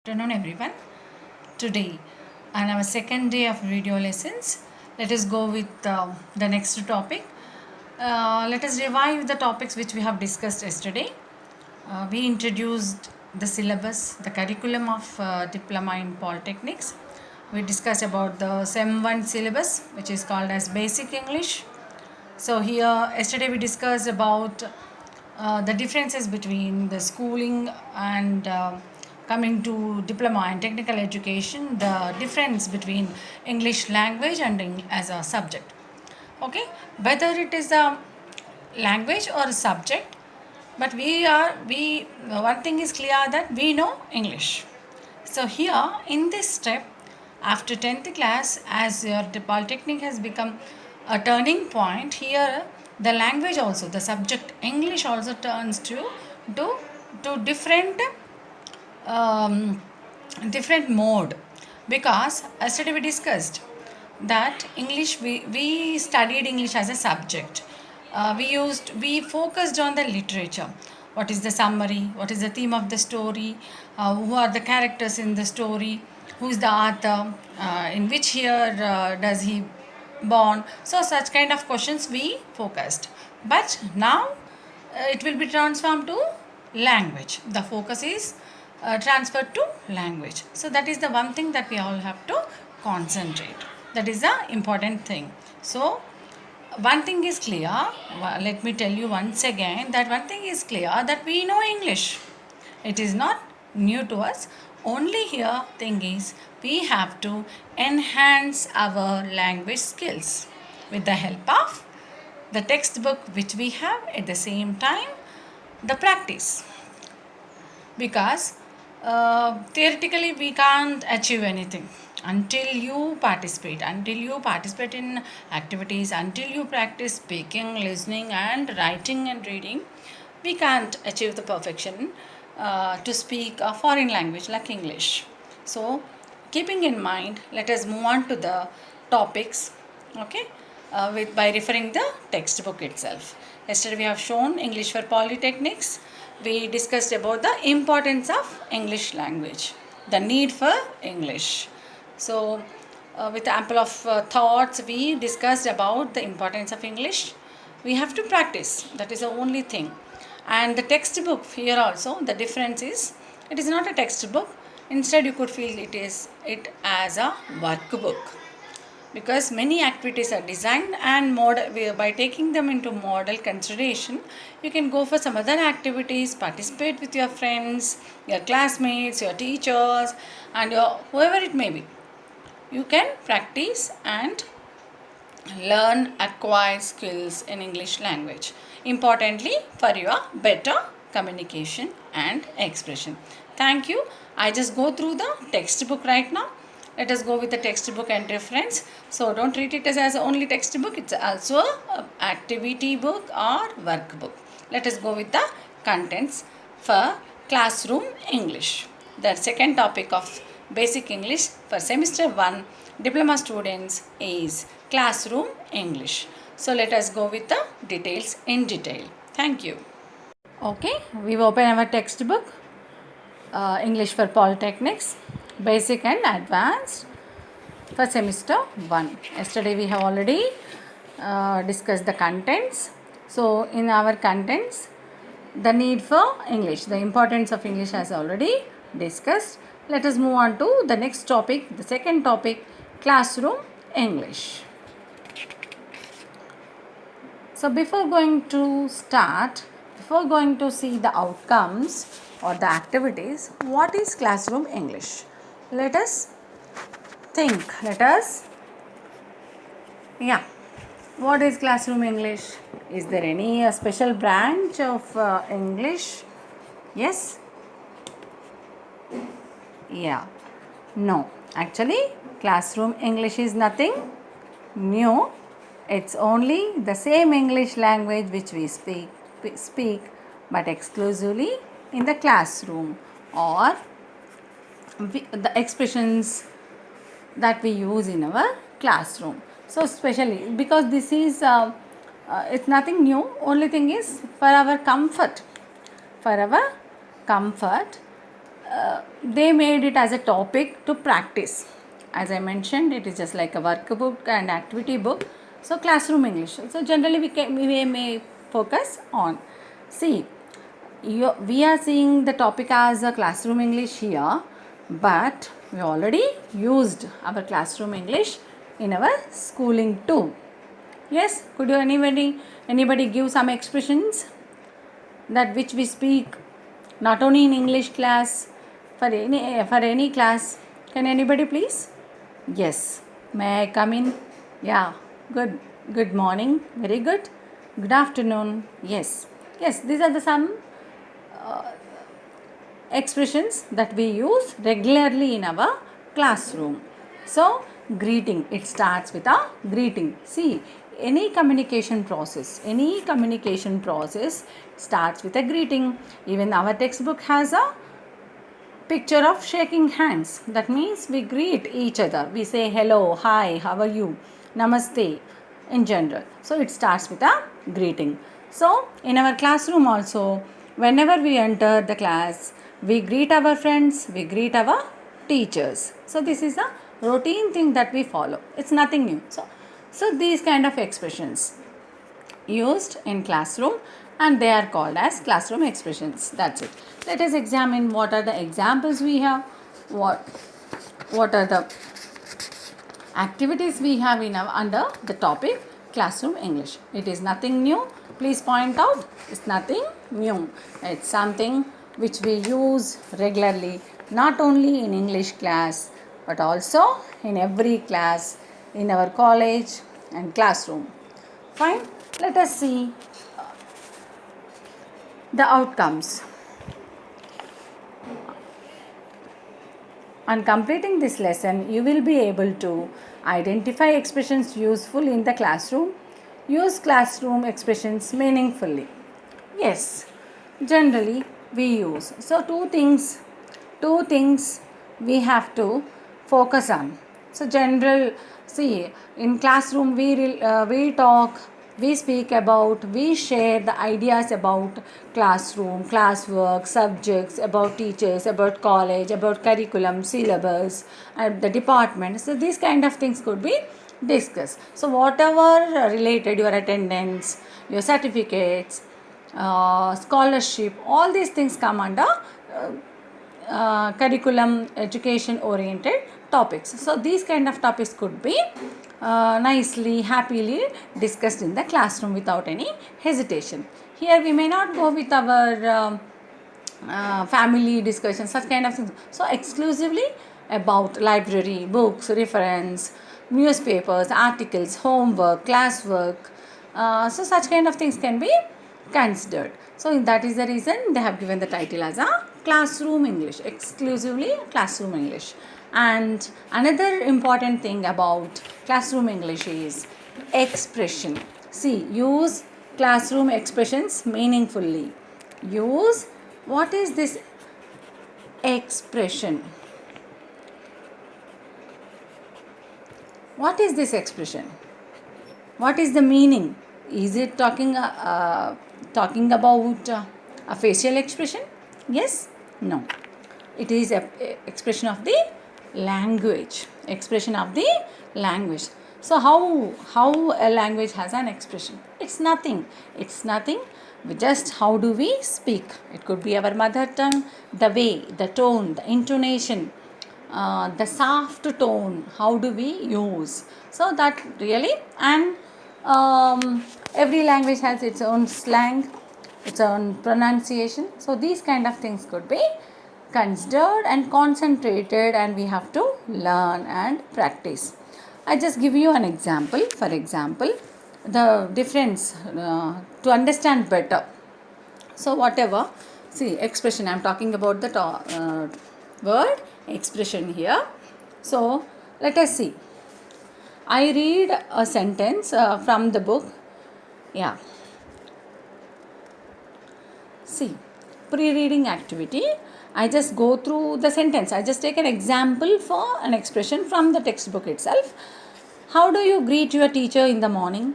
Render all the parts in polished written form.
Afternoon everyone. Today on our second day of video lessons, let us go with the next topic. Let us revive the topics which we have discussed yesterday. We introduced the syllabus, the curriculum of diploma in polytechnics. We discussed about the SEM 1 syllabus, which is called as basic English. So here yesterday we discussed about the differences between the schooling and coming to diploma and technical education, the difference between English language and as a subject. Okay, whether it is a language or a subject, but we one thing is clear that we know English. So here in this step, after 10th class, as your polytechnic has become a turning point, here the language also, the subject English also turns to to different different mode, because yesterday we discussed that English, we studied English as a subject. We focused on the literature. What is the summary? What is the theme of the story? Who are the characters in the story? Who is the author? In which year does he born? So such kind of questions we focused. But now it will be transformed to language. The focus is transferred to language. So that is the one thing that we all have to concentrate. That is the important thing. So one thing is clear. Let me tell you once again that one thing is clear, that we know English. It is not new to us. Only here thing is we have to enhance our language skills with the help of the textbook which we have, at the same time the practice, because theoretically we can't achieve anything until you participate in activities, until you practice speaking, listening and writing and reading. We can't achieve the perfection to speak a foreign language like English. So keeping in mind, let us move on to the topics, okay, by referring the textbook itself. Yesterday we have shown English for polytechnics. We discussed about the importance of English language, the need for English. So with ample of thoughts, we discussed about the importance of English. We have to practice, that is the only thing. And the textbook here also, the difference is, it is not a textbook. Instead you could feel it as a workbook, because many activities are designed and by taking them into model consideration, you can go for some other activities, participate with your friends, your classmates, your teachers and whoever it may be. You can practice and learn, acquire skills in English language, importantly for your better communication and expression. Thank you. I just go through the textbook right now. Let us go with the textbook and reference. So don't treat it as only textbook. It's also an activity book or workbook. Let us go with the contents for classroom English. The second topic of basic English for semester 1 diploma students is classroom English. So let us go with the details in detail. Thank you. Okay, we've opened our textbook, English for polytechnics, basic and advanced for semester 1. Yesterday we have already discussed the contents. So in our contents, the need for English, the importance of English has already discussed. Let us move on to the next topic, the second topic, classroom English. So before going to see the outcomes or the activities, what is classroom English? Let us think. What is classroom English? Is there any special branch of English? Yes? Yeah. No. Actually, classroom English is nothing new. It's only the same English language which we speak, but exclusively in the classroom, or the expressions that we use in our classroom. So especially because this is it's nothing new. Only thing is for our comfort, they made it as a topic to practice. As I mentioned, it is just like a workbook and activity book. So classroom English. So generally we may focus on. See, we are seeing the topic as a classroom English here, but we already used our classroom English in our schooling too. Yes, could you anybody give some expressions that which we speak not only in English class, for any class? Can anybody please? Yes. May I come in? Yeah. Good. Good morning. Very good. Good afternoon. Yes. Yes. These are the some expressions that we use regularly in our classroom. So, greeting, it starts with a greeting. See, any communication process starts with a greeting. Even our textbook has a picture of shaking hands. That means we greet each other. We say hello, hi, how are you, namaste in general. So it starts with a greeting. So in our classroom also, whenever we enter the class, we greet our friends, we greet our teachers. So this is a routine thing that we follow. It's nothing new. So these kind of expressions used in classroom, and they are called as classroom expressions. That's it. Let us examine what are the examples we have, what are the activities we have in our under the topic classroom English. It is nothing new. Please point out, it's nothing new. It's something which we use regularly, not only in English class but also in every class in our college and classroom. Fine. Let us see the outcomes. On completing this lesson, you will be able to identify expressions useful in the classroom, use classroom expressions meaningfully. Yes, generally we use. So two things we have to focus on. So see, in classroom we talk, we speak about, we share the ideas about classroom, classwork, subjects, about teachers, about college, about curriculum, syllabus, and the department. So these kind of things could be discussed. So whatever related, your attendance, your certificates, scholarship, all these things come under curriculum education oriented topics. So these kind of topics could be nicely, happily discussed in the classroom without any hesitation. Here we may not go with our family discussion, such kind of things. So exclusively about library, books, reference, newspapers, articles, homework, classwork. So such kind of things can be considered. So that is the reason they have given the title as a classroom English, exclusively classroom English. And another important thing about classroom English is expression. See, use classroom expressions meaningfully. Use, what is this expression? What is this expression? What is the meaning? Is it talking about a facial expression? Yes? No. It is a expression of the language. Expression of the language. So how a language has an expression? It's nothing. Just how do we speak? It could be our mother tongue, the way, the tone, the intonation, the soft tone. How do we use? So that really, and every language has its own slang, its own pronunciation. So these kind of things could be considered and concentrated, and we have to learn and practice. I just give you an example. For example, the difference to understand better. So whatever, see, expression, I am talking about the word expression here. So let us see. I read a sentence from the book. Yeah. See, pre-reading activity. I just go through the sentence. I just take an example for an expression from the textbook itself. How do you greet your teacher in the morning?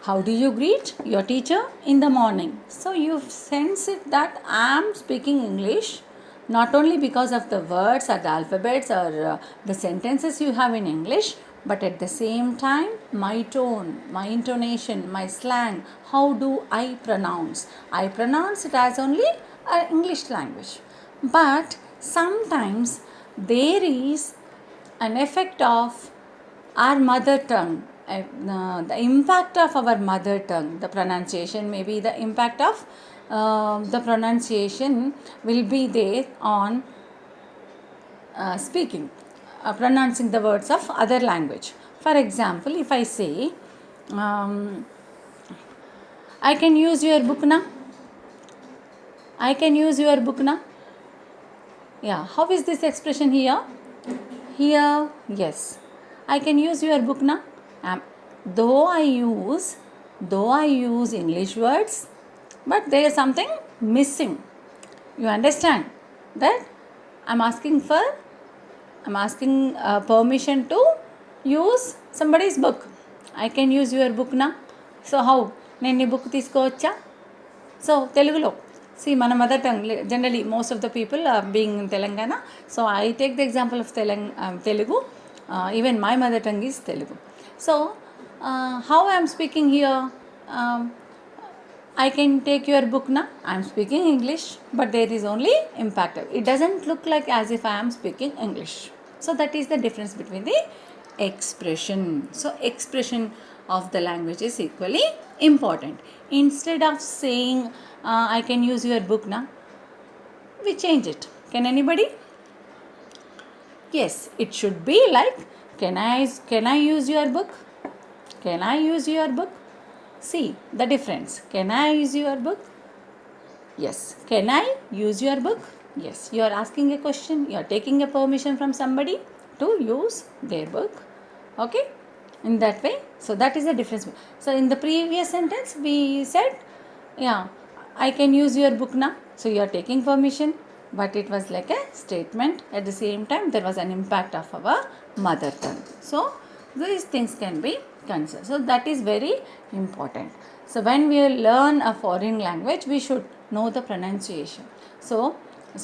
How do you greet your teacher in the morning? So you sense it that I am speaking English, not only because of the words or the alphabets or the sentences you have in English, but at the same time, my tone, my intonation, my slang, how do I pronounce? I pronounce it as only English language. But sometimes there is an effect of our mother tongue, the impact of our mother tongue, the pronunciation, maybe the impact of the pronunciation will be there on speaking, pronouncing the words of other language. For example, if I say, I can use your book now. I can use your book now. Yeah, how is this expression here? Here, yes. I can use your book now. Though I use English words, but there is something missing. You understand that I'm asking permission to use somebody's book. I can use your book now. So how? నేను నీ book తీసుకోవచ్చా? So తెలుగులో మన mother tongue, generally most of the people being in Telangana. So I take the example of Telugu. Even my mother tongue is Telugu. So how I am speaking here? I can take your book now. I am speaking English, but there is only impact. It doesn't look like as if I am speaking English. So that is the difference between the expression. So expression of the language is equally important. Instead of saying I can use your book now, we change it. Can anybody? Yes, it should be like, can I use your book? Can I use your book? See the difference. Can I use your book? Yes. Can I use your book? Yes. You are asking a question. You are taking a permission from somebody to use their book. Okay? In that way. So that is the difference. So in the previous sentence we said, yeah, I can use your book now. So you are taking permission. But it was like a statement. At the same time, there was an impact of our mother tongue. So these things can be considered. So that is very important. So when we learn a foreign language, we should know the pronunciation. So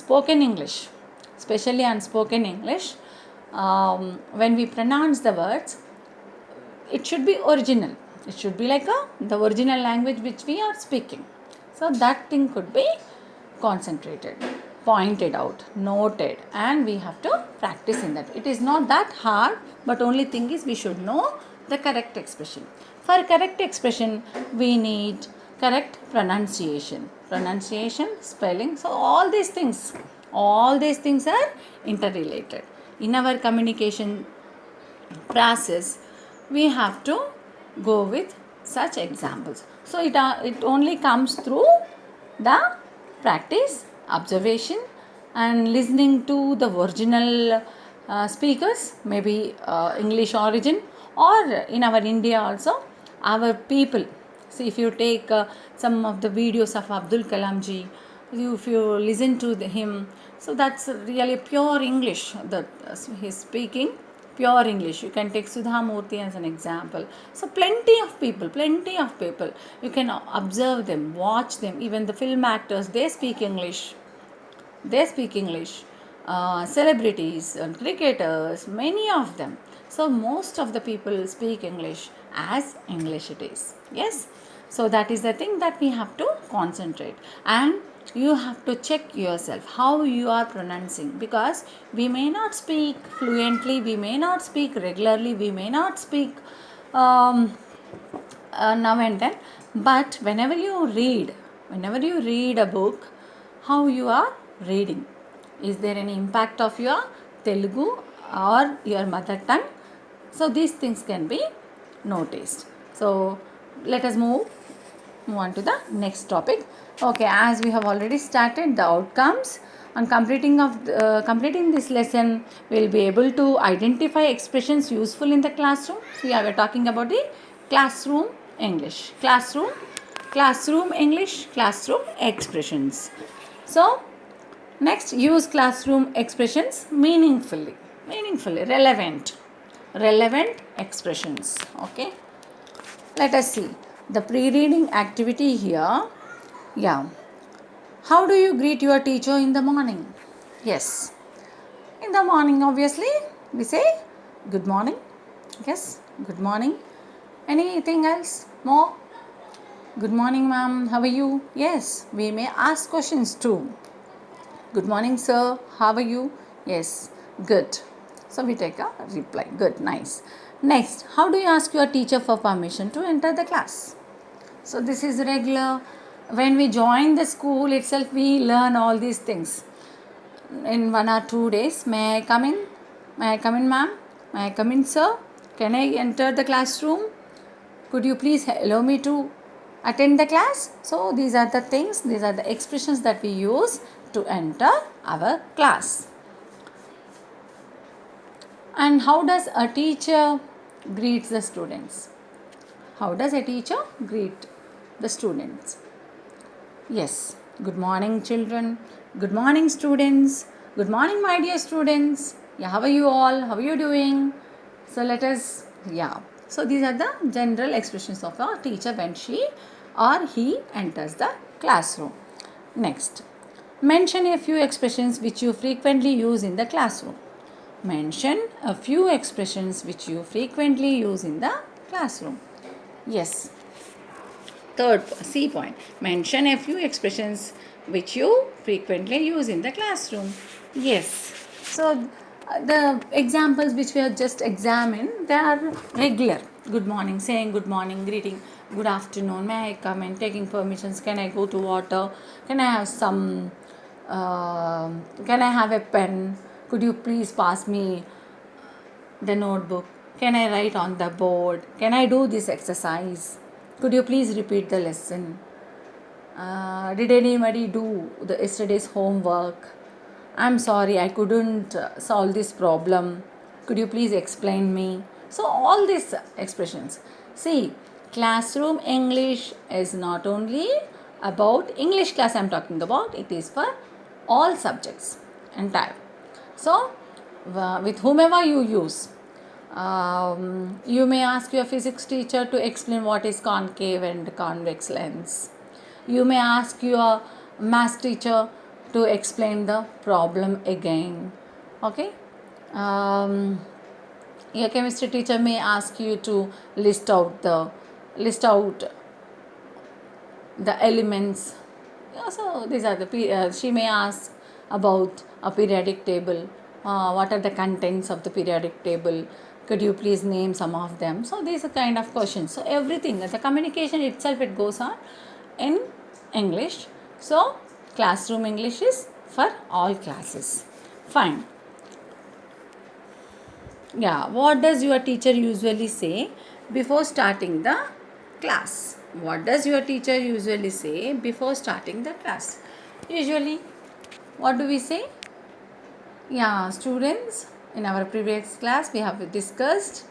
spoken English, especially unspoken English, when we pronounce the words, it should be original. It should be like the original language which we are speaking. So that thing could be concentrated, pointed out, noted, and we have to practice in that. It is not that hard, but only thing is we should know the correct expression. For correct expression, we need correct pronunciation, spelling. So all these things are interrelated. In our communication process, we have to go with such examples. So it only comes through the practice, observation, and listening to the original speakers, maybe English origin, or in our India also, our people. See, if you take some of the videos of Abdul Kalam ji, if you listen to him, so that's really pure English that he's speaking, pure English. You can take Sudha Murthy as an example. So plenty of people, you can observe them, watch them. Even the film actors, they speak English. Celebrities and cricketers, many of them. So most of the people speak English as English it is. Yes. So that is the thing that we have to concentrate, and you have to check yourself how you are pronouncing, because we may not speak fluently, we may not speak regularly, we may not speak now and then, but whenever you read a book, how you are reading, is there any impact of your Telugu or your mother tongue? So these things can be noticed. So let us move on to the next topic. Okay, as we have already started the outcomes, on completing this lesson, we will be able to identify expressions useful in the classroom. So we are talking about the classroom English, classroom English, classroom expressions. So next, use classroom expressions meaningfully, relevant expressions. Okay, let us see the pre-reading activity here. Yeah, how do you greet your teacher in the morning? Yes. In the morning, obviously, we say good morning. Yes, good morning. Anything else? More? Good morning, ma'am. How are you? Yes, we may ask questions too. Good morning, sir. How are you? Yes, good. So we take a reply. Good, nice. Next, how do you ask your teacher for permission to enter the class? So this is regular. When we join the school itself, we learn all these things. In 1 or 2 days, may I come in? May I come in, ma'am? May I come in, sir? Can I enter the classroom? Could you please allow me to attend the class? So these are the things, these are the expressions that we use to enter our class. And how does a teacher greet the students? How does a teacher greet the students? Yes. Good morning, children. Good morning, students. Good morning, my dear students. Yeah, how are you all? How are you doing? So let us, yeah. So these are the general expressions of a teacher when she or he enters the classroom. Next, mention a few expressions which you frequently use in the classroom. Mention a few expressions which you frequently use in the classroom. Yes. Third, C point. Mention a few expressions which you frequently use in the classroom. Yes. So, the examples which we have just examined, they are regular. Good morning, saying good morning, greeting, good afternoon, may I come in, taking permissions, can I go to water, can I have some, can I have a pen, could you please pass me the notebook, can I write on the board, can I do this exercise, could you please repeat the lesson, did anybody do the yesterday's homework, I'm sorry I couldn't solve this problem, could you please explain me. So all these expressions, see, classroom English is not only about English class I'm talking about, it is for all subjects entire. So with whomever you use, you may ask your physics teacher to explain what is concave and convex lens. You may ask your math teacher to explain the problem again. Okay. Your chemistry teacher may ask you to list out the elements. Yeah, so these are the she may ask about a periodic table. What are the contents of the periodic table? Could you please name some of them? So these are kind of questions. So everything, the communication itself, it goes on in English. So classroom English is for all classes. Fine. Yeah, what does your teacher usually say before starting the class? What does your teacher usually say before starting the class? Usually, what do we say? Yeah, students, in our previous class we have discussed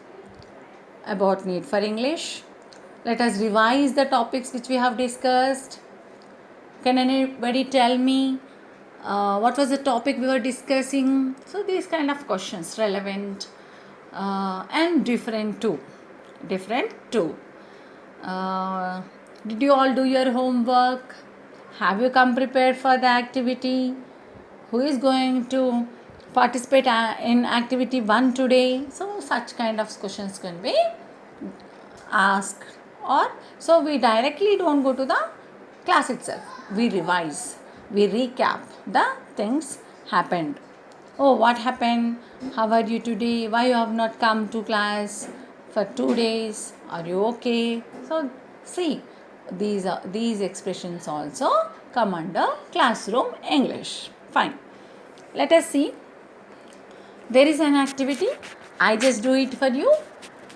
about need for English. Let us revise the topics which we have discussed. Can anybody tell me what was the topic we were discussing? So these kind of questions, relevant and different too. Different too. Did you all do your homework? Have you come prepared for the activity? Who is going to participate in activity 1 today? So such kind of questions can be asked, or so we directly don't go to the class itself. We revise, we recap the things happened. Oh, what happened? How are you today? Why you have not come to class for 2 days? Are you okay? So see, these expressions also come under classroom English. Fine. Let us see. There is an activity. I just do it for you.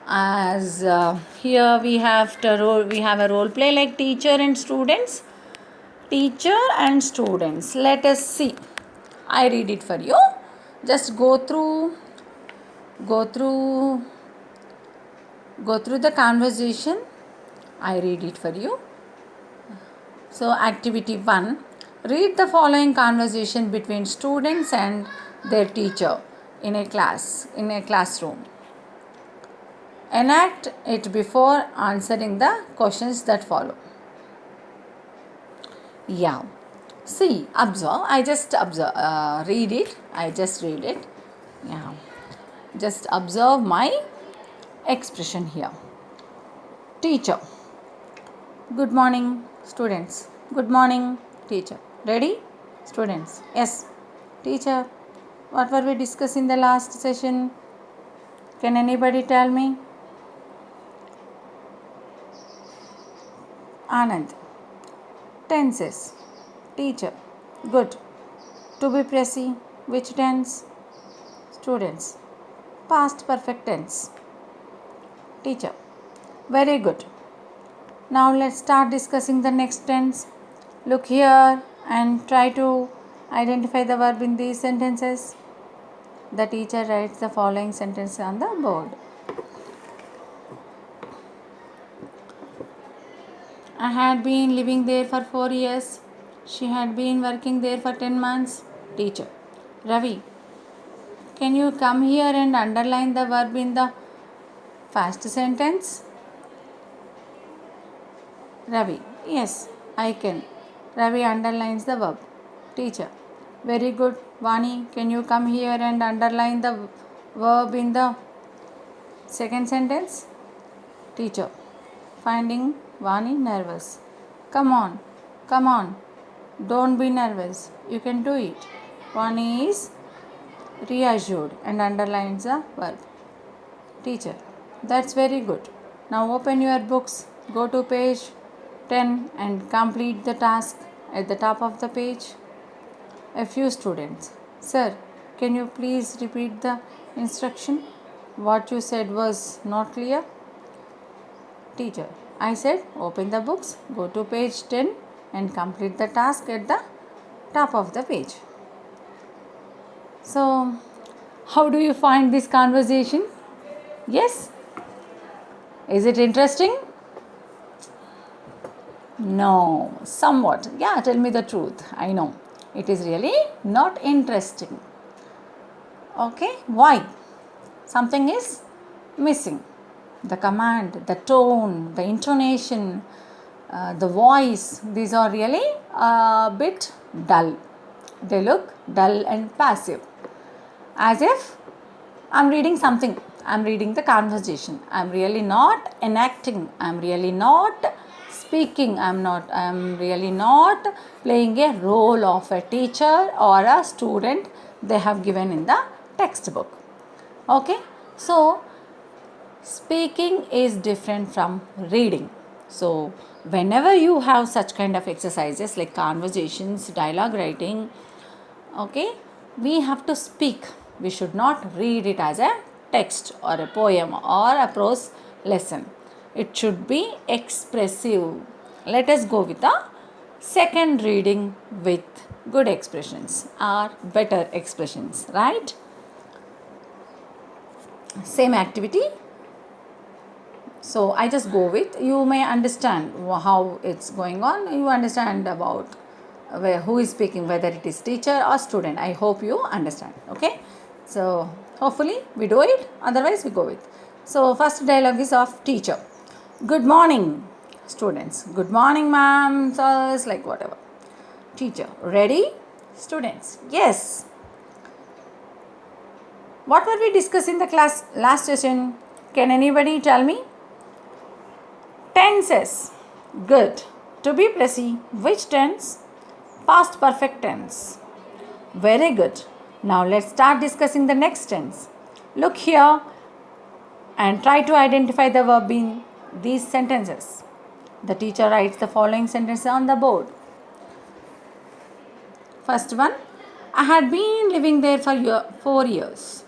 As here we have a role play like teacher and students. Teacher and students. Let us see. I read it for you. Just go through the conversation. I read it for you. So activity 1, read the following conversation between students and their teacher in a classroom. Enact it before answering the questions that follow. Yeah. See, observe. I just observe. Read it. I just read it. Yeah. Just observe my expression here. Teacher. Good morning, students. Good morning, teacher. Ready? Students. Yes. Teacher, what were we discussing in the last session? Can anybody tell me? Anand. Tenses. Teacher. Good. To be precise. Which tense? Students. Past perfect tense. Teacher. Very good. Now let's start discussing the next tense. Look here and try to identify the verb in these sentences. The teacher writes the following sentence on the board. I had been living there for 4 years. She had been working there for 10 months. Teacher. Ravi, can you come here and underline the verb in the first sentence? Ravi. Yes, I can. Ravi underlines the verb. Teacher. Very good. Vani, can you come here and underline the verb in the second sentence? Teacher. Finding Vani nervous. Come on. Come on. Don't be nervous. You can do it. Vani is reassured and underlines the verb. Teacher. That's very good. Now open your books. Go to page 10 and complete the task at the top of the page. A few students. Sir, can you please repeat the instruction? What you said was not clear. Teacher. I said open the books, go to page 10 and complete the task at the top of the page. So, how do you find this conversation? Yes? Is it interesting? No, somewhat. Yeah, tell me the truth. I know. It is really not interesting. Okay, why? Something is missing. The command, the tone, the intonation, the voice, these are really a bit dull. They look dull and passive. As if I'm reading something. I'm reading the conversation. I'm really not enacting. I'm really not speaking. I'm really not playing a role of a teacher or a student they have given in the textbook. Okay. So, speaking is different from reading. So, whenever you have such kind of exercises like conversations, dialogue writing, okay, we have to speak. We should not read it as a text or a poem or a prose lesson. It should be expressive. Let us go with the second reading with good expressions or better expressions, right? Same activity. So I just go with, you may understand how it's going on. You understand about who is speaking, whether it is teacher or student. I hope you understand. Okay. So hopefully we do it. Otherwise we go with. So first dialogue is of teacher. Good morning, students. Good morning, ma'am, sirs, like whatever. Teacher. Ready? Students. Yes. What were we discussing in the class last session? Can anybody tell me? Tenses. Good. To be precise, which tense? Past perfect tense. Very good. Now let's start discussing the next tense. Look here and try to identify the verb in these sentences. The teacher writes the following sentences on the board. First one, I had been living there for 4 years.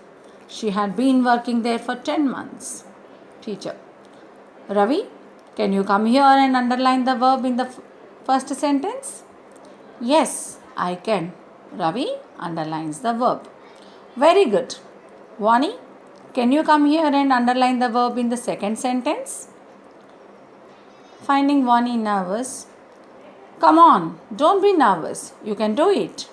She had been working there for 10 months. Teacher. Ravi, can you come here and underline the verb in the first sentence? Yes, I can. Ravi underlines the verb. Very good. Vani, can you come here and underline the verb in the second sentence? Finding Vani nervous. Come on, don't be nervous. You can do it.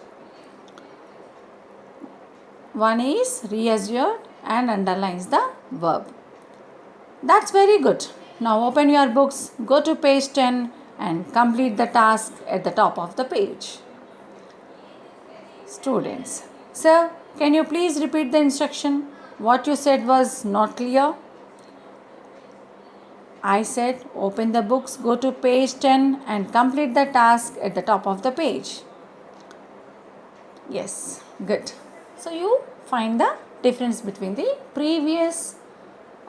Vani is reassured and underlines the verb. That's very good. Now open your books, go to page 10 and complete the task at the top of the page. students. Sir, can you please repeat the instruction? What you said was not clear. I said open the books, go to page 10 and complete the task at the top of the page. Yes, good. So you find the difference between the previous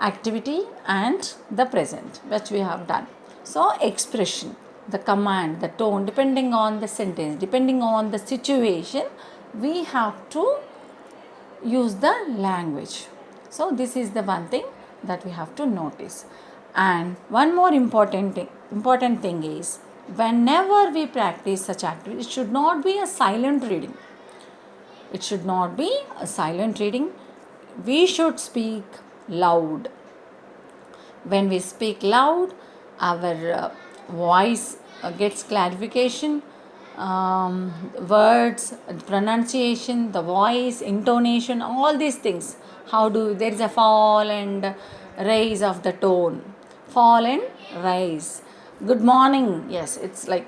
activity and the present which we have done. So expression, the command, the tone, depending on the sentence, depending on the situation, we have to use the language. So this is the one thing that we have to notice. And one more important thing is, whenever we practice such activity, it should not be a silent reading. It should not be a silent reading. We should speak loud. When we speak loud, our voice gets clarification, words, pronunciation, the voice, intonation, all these things. There is a fall and rise of the tone. Fall and rise. Good morning. Yes, it's like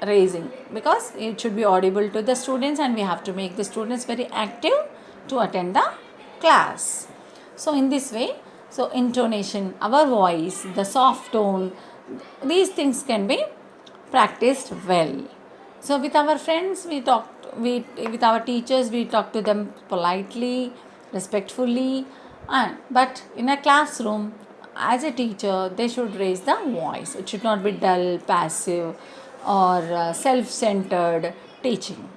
raising, because it should be audible to the students and we have to make the students very active to attend the class. So in this way, so intonation, our voice, the soft tone, these things can be practiced well. So with our friends, with our teachers, we talk to them politely, respectfully, but in a classroom, as a teacher, they should raise the voice. It should not be dull, passive, or self-centered teaching.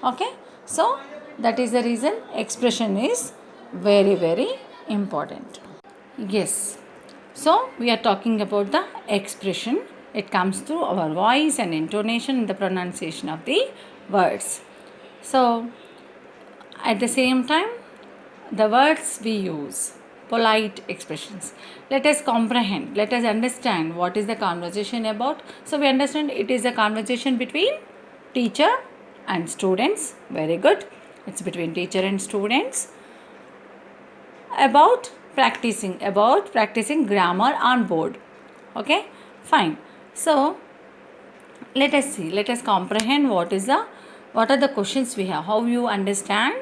Okay, so that is the reason expression is very, very important. Yes, so we are talking about the expression. It comes through our voice and intonation and the pronunciation of the words. So at the same time, the words we use, polite expressions. Let us comprehend, let us understand what is the conversation about. So we understand it is a conversation between teacher and students. Very good. It's between teacher and students about practicing grammar on board. Okay, fine. So let us see, let us comprehend what are the questions we have, how you understand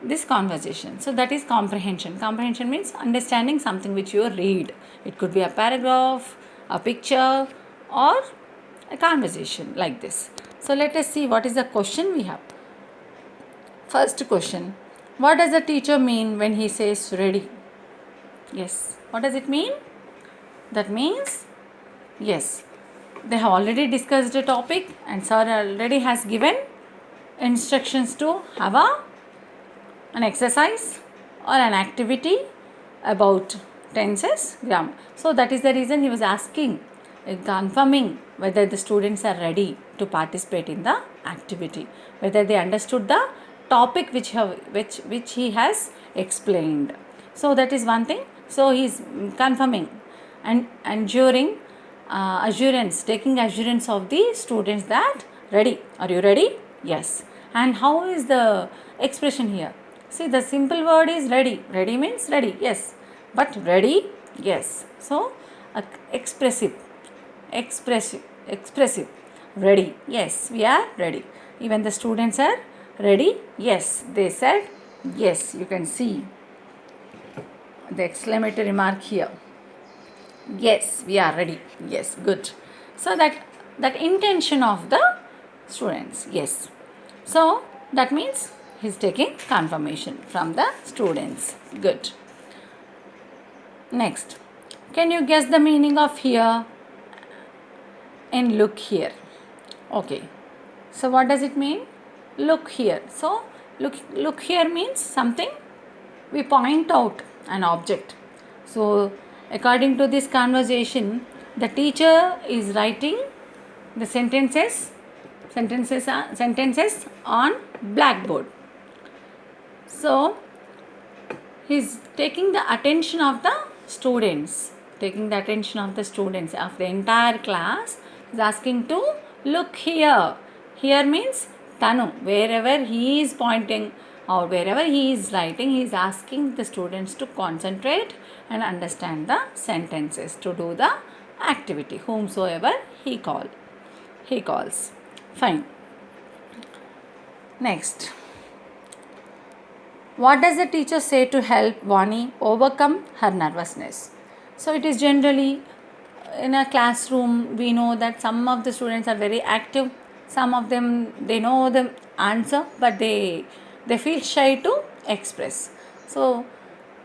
this conversation. So that is comprehension. Comprehension means understanding something which you read. It could be a paragraph, a picture, or a conversation like this. So let us see what is the question we have. First question, what does the teacher mean when he says ready? Yes, what does it mean? That means, yes, they have already discussed a topic and sir already has given instructions to have an exercise or an activity about tenses, grammar. So that is the reason he was asking, confirming whether the students are ready to participate in the activity, whether they understood the topic which he has explained. So that is one thing. So he is confirming and ensuring assurance, taking assurance of the students that ready. Are you ready? Yes. And how is the expression here? See, the simple word is ready. Ready means ready. Yes. But ready? Yes. So expressive. Ready. Yes, we are ready. Even the students are ready. Yes, they said yes. You can see the exclamatory mark here. Yes, we are ready. Yes, good. So that intention of the students. Yes. So that means he's taking confirmation from the students. Good. Next, can you guess the meaning of here and look here? Okay. So what does it mean? Look here. So look here means something we point out an object. So according to this conversation, the teacher is writing the sentences on blackboard. So he's taking the attention of the students, of the entire class. He's asking to look here. Here means Tanu. Wherever he is pointing or wherever he is writing, he is asking the students to concentrate and understand the sentences, to do the activity, whomsoever he calls. Fine. Next, What does the teacher say to help Vani overcome her nervousness? So it is generally in a classroom, we know that some of the students are very active, some of them they know the answer but they feel shy to express. So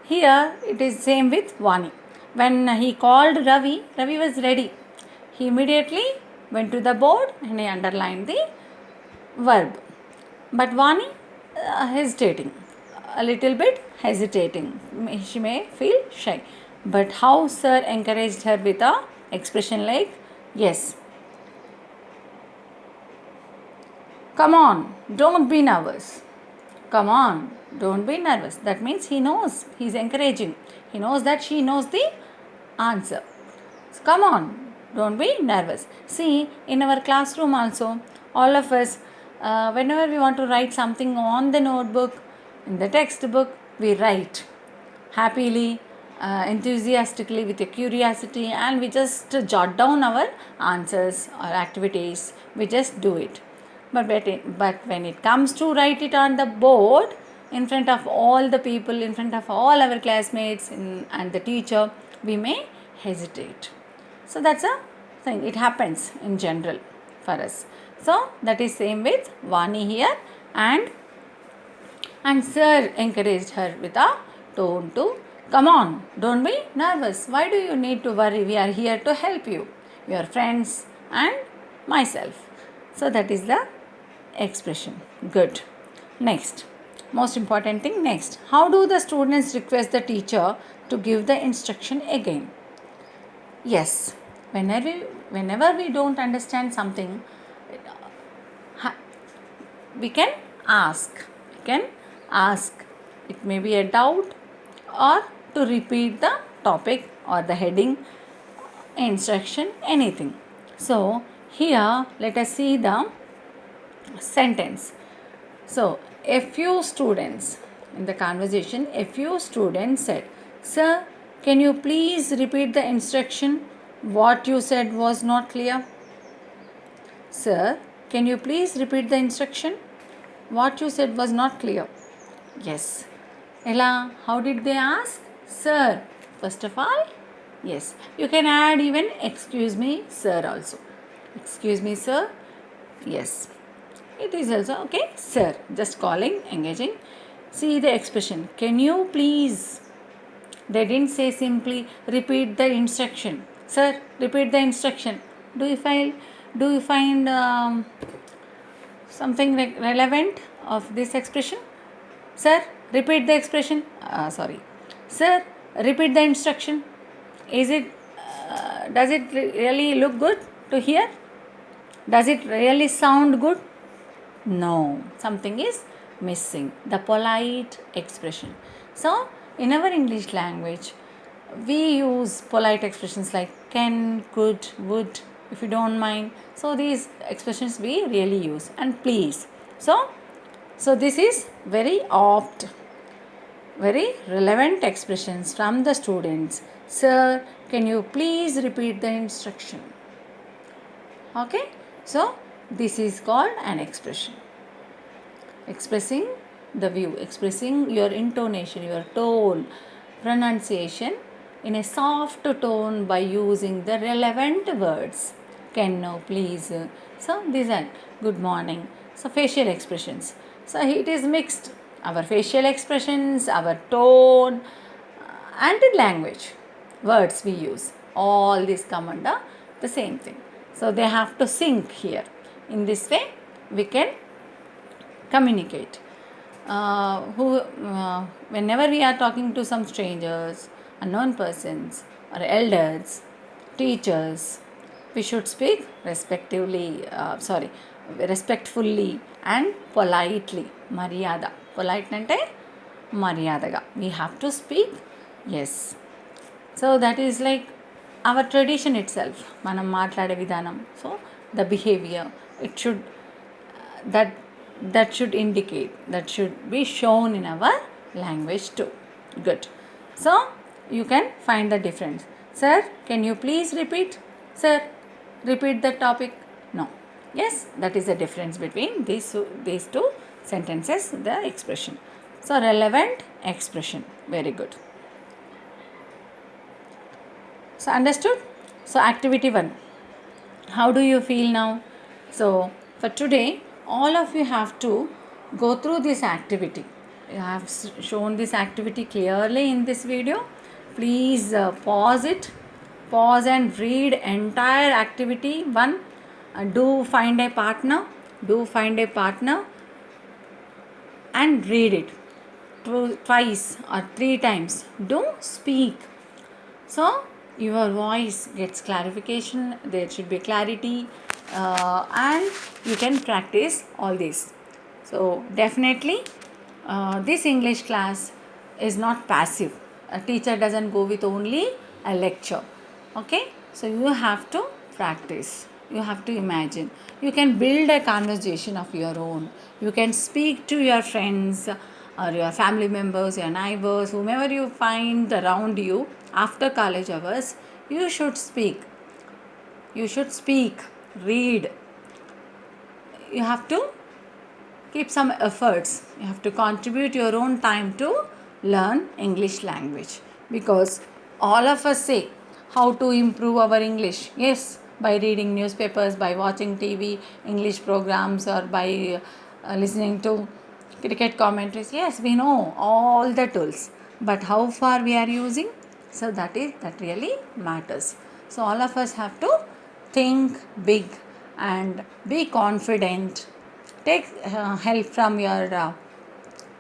here it is same with Vani. When he called Ravi, Ravi was ready. He immediately went to the board and he underlined the verb. But Vani hesitating, a little bit hesitating. She may feel shy. But how sir encouraged her with a expression like, yes, come on, don't be nervous. Come on, don't be nervous. That means he knows, he's encouraging. He knows that she knows the answer. So come on, don't be nervous. See, in our classroom also, all of us, whenever we want to write something on the notebook, in the textbook, we write happily, enthusiastically, with a curiosity, and we just jot down our answers or activities. We just do it. But when it comes to write it on the board, in front of all the people, in front of all our classmates and the teacher, we may hesitate. So that's a thing. It happens in general for us. So that is same with Vani here, and sir encouraged her with a tone to, come on, don't be nervous. Why do you need to worry? We are here to help you, your friends and myself. So that is the expression. Good. Next, most important thing, next, how do the students request the teacher to give the instruction again? Yes, whenever we don't understand something, we can ask. It may be a doubt or to repeat the topic or the heading, instruction, anything. So here let us see the sentence. So a few students, in the conversation, a few students said, sir, can you please repeat the instruction? What you said was not clear. Sir, can you please repeat the instruction? What you said was not clear. Yes. Ella, how did they ask? Sir, first of all, yes. You can add even excuse me, sir also. Excuse me, sir. Yes. It is also okay, sir. Just calling, engaging. See the expression. Can you please? They didn't say simply repeat the instruction. Sir, repeat the instruction. Do you find something relevant of this expression? Sir, repeat the expression. Sir, repeat the instruction. Is it? Does it really look good to hear? Does it really sound good? No, something is missing. The polite expression. So, in our English language, we use polite expressions like can, could, would, if you don't mind. So, these expressions we really use, and please. So this is very opt, very relevant expressions from the students. Sir, can you please repeat the instruction? Okay, so this is called an expression. Expressing the view, expressing your intonation, your tone, pronunciation in a soft tone by using the relevant words. Can, no, please. So these are good morning. So facial expressions. So it is mixed. Our facial expressions, our tone, and the language, words we use. All these come under the same thing. So they have to sync here. In this way, we can communicate. Whenever we are talking to some strangers, unknown persons, or elders, teachers, we should speak respectfully and politely. Maryada. Polite ante maryadaga. We have to speak. Yes. So that is like our tradition itself. Manam maatlade vidhanam. So the behavior, it should that should indicate, that should be shown in our language too. Good. So you can find the difference. Sir, can you please repeat? Sir, repeat the topic. No. Yes, that is the difference between these two sentences, the expression. So relevant expression. Very good. So understood? So activity 1. How do you feel now? So for today, all of you have to go through this activity. I have shown this activity clearly in this video. Please pause it. Pause and read entire activity 1. Do find a partner. Do find a partner and read it twice or 3 times. Do speak. So your voice gets clarification, there should be clarity, and you can practice all this. So definitely this English class is not passive. A teacher doesn't go with only a lecture. Okay, so you have to practice, you have to imagine, you can build a conversation of your own, you can speak to your friends or your family members, your neighbors, whomever you find around you after college hours. You should speak, read. You have to keep some efforts, you have to contribute your own time to learn English language, because all of us say how to improve our English. Yes, by reading newspapers, by watching TV English programs, or by listening to cricket commentaries. Yes, we know all the tools, but how far we are using? So that really matters. So all of us have to think big and be confident. Take help from your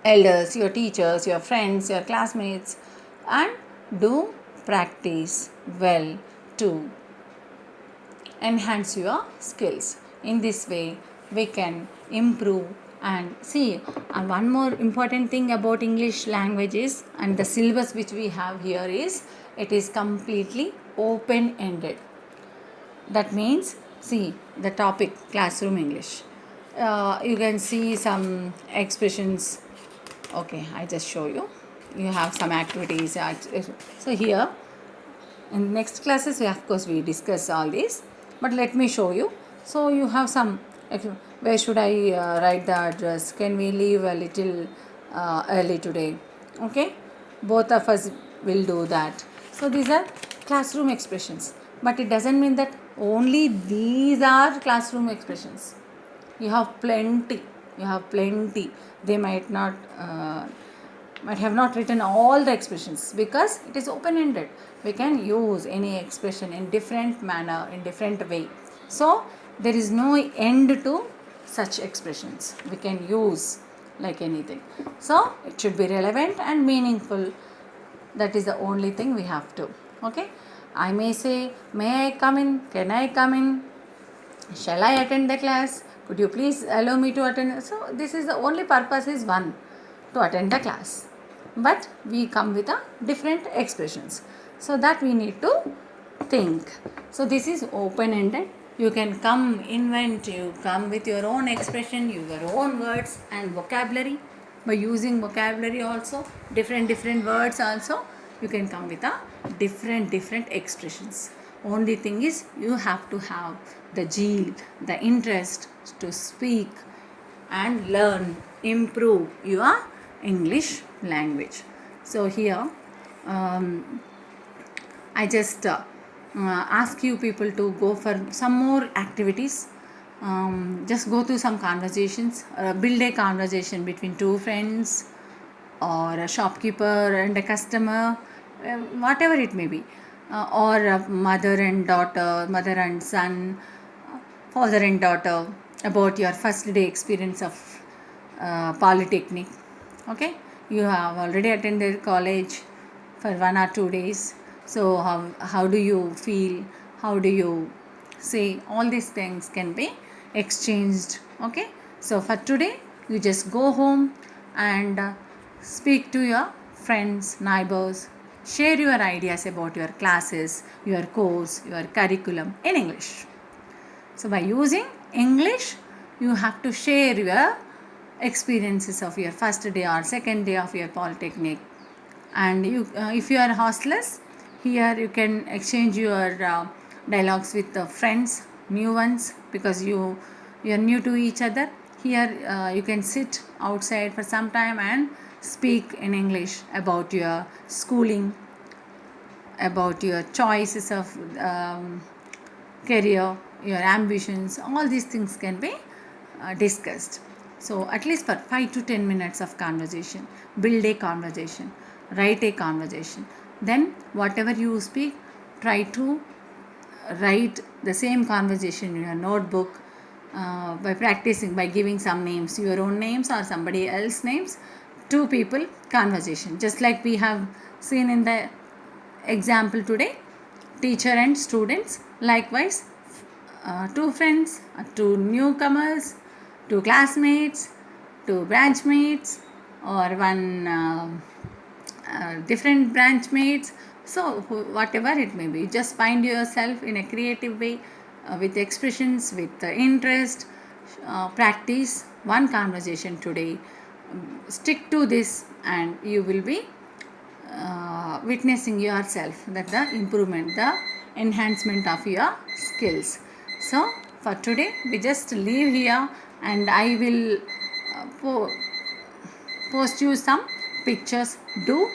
elders, your teachers, your friends, your classmates, and do practice well to enhance your skills. In this way, we can improve. And see, one more important thing about English language is, and the syllabus which we have here is, it is completely open ended. That means, see the topic classroom English. You can see some expressions. Okay, I just show you. You have some activities. So here in next classes, of course, we discuss all this. But let me show you. So you have some. Where should I write the address? Can we leave a little early today? Okay, both of us will do that. So these are classroom expressions. But it doesn't mean that only these are classroom expressions. You have plenty. They might have not written all the expressions, because it is open ended. We can use any expression in different manner, in different way. So there is no end to such expressions. We can use like anything. So it should be relevant and meaningful. That is the only thing we have to. Okay, I may say, may I come in? Can I come in? Shall I attend the class? Could you please allow me to attend? So this is the only purpose is one, to attend the class. But we come with a different expressions. So that we need to think. So this is open-ended. You can invent, you come with your own expression, your own words and vocabulary. By using vocabulary also, different words also, you can come with a different expressions. Only thing is, you have to have the zeal, the interest to speak and learn, improve your English language. So here I just ask you people to go for some more activities. Just go through some conversations, build a conversation between two friends, or a shopkeeper and a customer, whatever it may be, or a mother and daughter, mother and son, father and daughter, about your first day experience of polytechnic. Okay, you have already attended college for 1 or 2 days. So how do you feel? How do you say? All these things can be exchanged. Okay, so for today, you just go home and speak to your friends, neighbors, share your ideas about your classes, your course, your curriculum in English. So by using English, you have to share your experiences of your first day or second day of your polytechnic. And you, if you are hostless, here you can exchange your dialogues with friends, new ones, because you are new to each other. Here you can sit outside for some time and speak in English about your schooling, about your choices of career, your ambitions. All these things can be discussed. So at least for 5 to 10 minutes of conversation, build a conversation, write a conversation. Then whatever you speak, try to write the same conversation in your notebook, by practicing, by giving some names, your own names or somebody else's names, two people conversation, just like we have seen in the example today, teacher and students. Likewise, two friends, two newcomers, two classmates, two branchmates, or one different branchmates. So whatever it may be, just find yourself in a creative way, with expressions, with interest. Practice one conversation today. Stick to this, and you will be witnessing yourself that the improvement, the enhancement of your skills. So for today we just leave here, and I will post you some pictures. Do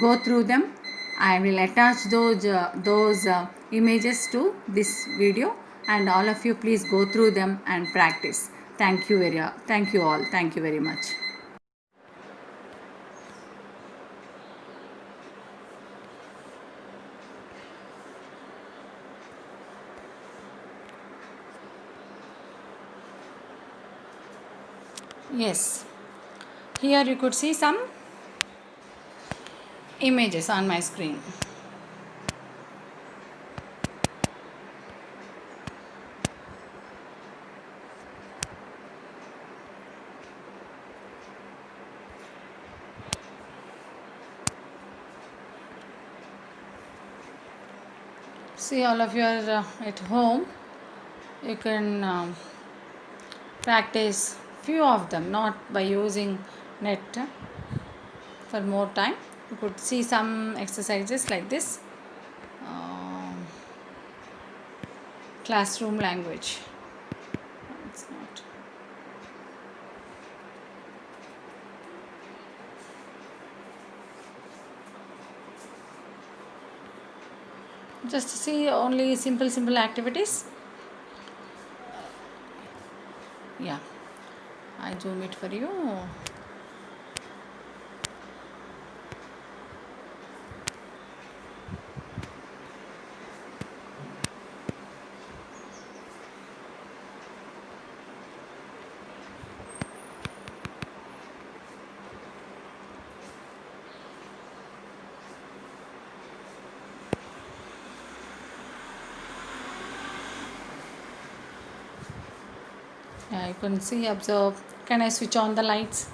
go through them. I will attach those images to this video, and all of you please go through them and practice. Thank you all. Thank you very much. Yes, here you could see some images on my screen. See, all of you are at home. You can practice few of them, not by using net for more time. You could see some exercises like this. Classroom language. It's not. Just see only simple activities. Yeah, I zoom it for you. Yeah, you can see, observe. Can I switch on the lights?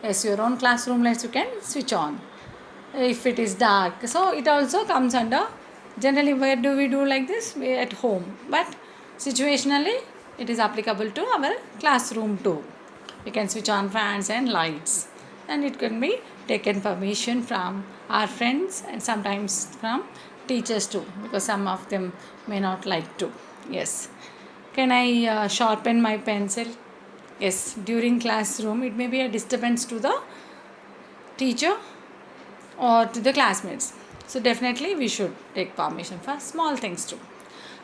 Yes, your own classroom lights you can switch on if it is dark. So it also comes under, generally where do we do like this? We at home, but situationally it is applicable to our classroom too. We can switch on fans and lights, and it can be taken permission from our friends and sometimes from teachers too, because some of them may not like to. Yes. Can I sharpen my pencil? Yes, during classroom it may be a disturbance to the teacher or to the classmates. So definitely we should take permission for small things too.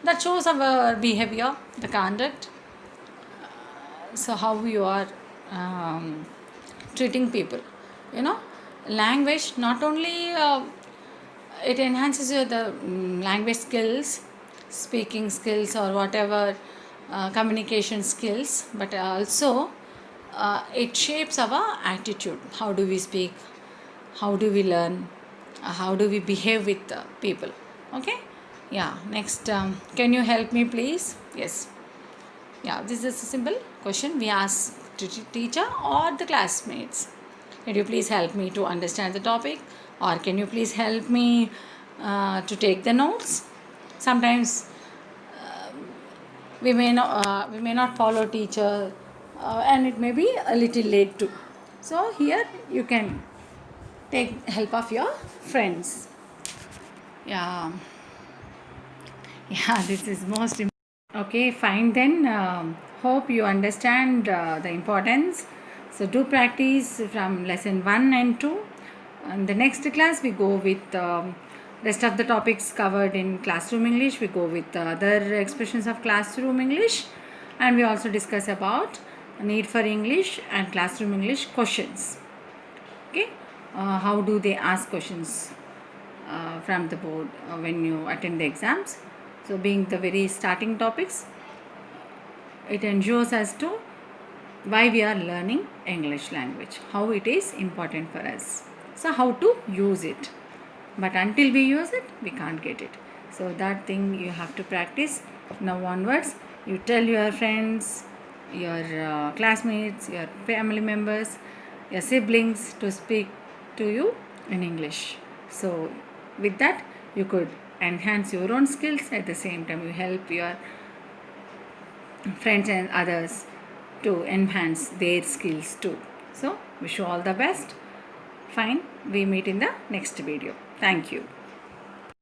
That shows our behavior, the conduct. So how you are treating people. You know, language not only it enhances your the language skills, speaking skills or whatever communication skills, but also it shapes our attitude. How do we speak? How do we learn? How do we behave with people? Okay. Yeah. Next, can you help me, please? Yes. Yeah. This is a simple question we ask to teacher or the classmates. Can you please help me to understand the topic, or can you please help me to take the notes? Sometimes we may not follow teacher, and it may be a little late too. So here you can take help of your friends. Yeah. Yeah, this is most important. Okay, fine then. Hope you understand the importance. So So do practice from lesson 1 and 2. In the next class, we go with rest of the topics covered in classroom English. We go with other expressions of classroom English, and we also discuss about need for English and classroom English questions. Okay, how do they ask questions from the board when you attend the exams? So being the very starting topics, it ensures us to why we are learning English language, how it is important for us, so how to use it. But until we use it, we can't get it. So that thing you have to practice. Now onwards, you tell your friends, your classmates, your family members, your siblings to speak to you in English. So with that, you could enhance your own skills. At the same time, you help your friends and others to enhance their skills too. So wish you all the best. Fine, we meet in the next video. Thank you.